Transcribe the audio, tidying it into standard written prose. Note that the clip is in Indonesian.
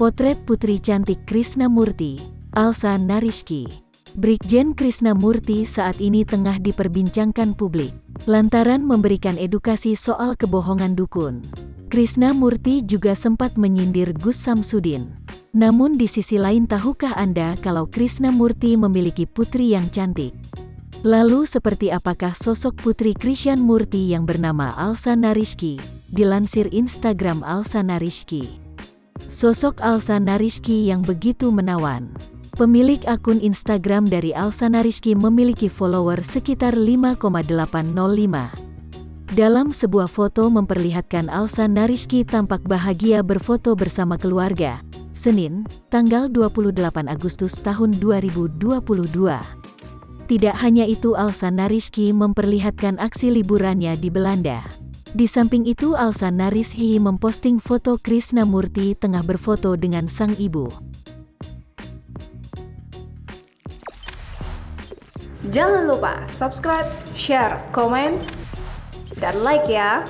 Potret Putri Cantik Krisnamurti, Alsa Narizky. Brigjen Krisnamurti saat ini tengah diperbincangkan publik lantaran memberikan edukasi soal kebohongan dukun. Krisnamurti juga sempat menyindir Gus Samsudin. Namun di sisi lain, tahukah Anda kalau Krisnamurti memiliki putri yang cantik? Lalu seperti apakah sosok putri Krisnamurti yang bernama Alsa Narizky? Dilansir Instagram Alsa Narizky. Sosok Alsa Narizky yang begitu menawan. Pemilik akun Instagram dari Alsa Narizky memiliki follower sekitar 5,805. Dalam sebuah foto memperlihatkan Alsa Narizky tampak bahagia berfoto bersama keluarga, Senin, tanggal 28 Agustus tahun 2022. Tidak hanya itu, Alsa Narizky memperlihatkan aksi liburannya di Belanda. Di samping itu, Alsa Narizky memposting foto Krisnamurti tengah berfoto dengan sang ibu. Jangan lupa subscribe, share, komen, dan like ya!